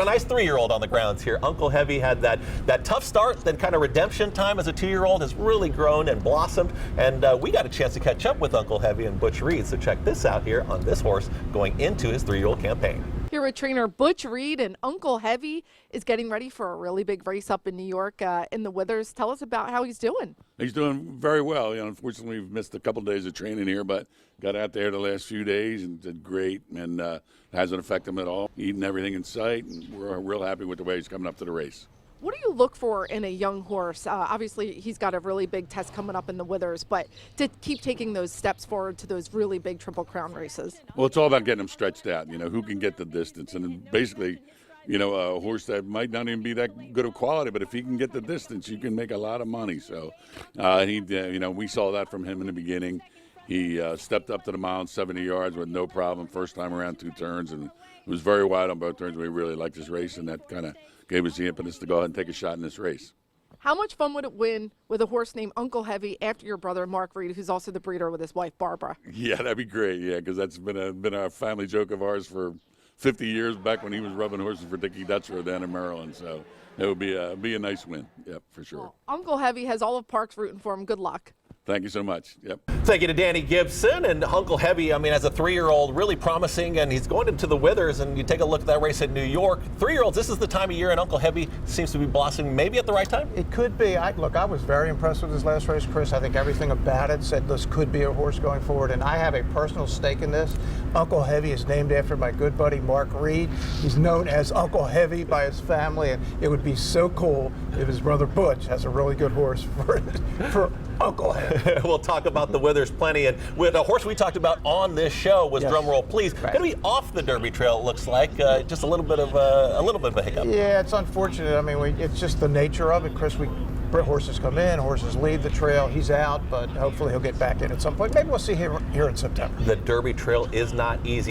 a nice 3-year-old on the grounds here. Uncle Heavy had that tough start, then kind of redemption time as a 2-year-old, has really grown and blossomed. And we got a chance to catch up with Uncle Heavy and Butch Reed. So check this out here on this horse going into his 3-year-old campaign. Here with trainer Butch Reed, and Uncle Heavy is getting ready for a really big race up in New York in the Withers. Tell us about how he's doing. He's doing very well. Unfortunately, we've missed a couple of days of training here, but got out there the last few days and did great, and hasn't affected him at all. Eating everything in sight, and we're real happy with the way he's coming up to the race. What do you look for in a young horse? Obviously, he's got a really big test coming up in the Withers, but to keep taking those steps forward to those really big Triple Crown races. Well, it's all about getting him stretched out, who can get the distance. And basically, a horse that might not even be that good of quality, but if he can get the distance, you can make a lot of money. So, we saw that from him in the beginning. He stepped up to the mile in 70 yards with no problem, first time around 2 turns, and was very wide on both turns. We really liked this race, and that kind of gave us the impetus to go ahead and take a shot in this race. How much fun would it win with a horse named Uncle Heavy after your brother Mark Reed, who's also the breeder with his wife Barbara? Yeah, that'd be great. Yeah, because that's been a family joke of ours for 50 years, back when he was rubbing horses for Dickie Dutcher down in Maryland. So it would be a nice win. Yep, for sure. Well, Uncle Heavy has all of Parx rooting for him. Good luck. Thank you so much. Yep. Thank you to Danny Gibson. And Uncle Heavy, as a 3-year-old, really promising, and he's going into the Withers, and you take a look at that race in New York. 3-year-olds, this is the time of year, and Uncle Heavy seems to be blossoming maybe at the right time? It could be. I was very impressed with his last race, Chris. I think everything about it said this could be a horse going forward, and I have a personal stake in this. Uncle Heavy is named after my good buddy Mark Reed. He's known as Uncle Heavy by his family, and it would be so cool if his brother Butch has a really good horse for Uncle Heavy. We'll talk about the Withers plenty, and with a horse we talked about on this show was drumroll please, right. Going to be off the Derby Trail. It looks like just a little bit of a hiccup. Yeah, it's unfortunate. It's just the nature of it, Chris. Horses come in, horses leave the trail. He's out, but hopefully he'll get back in at some point. Maybe we'll see him here in September. The Derby Trail is not easy.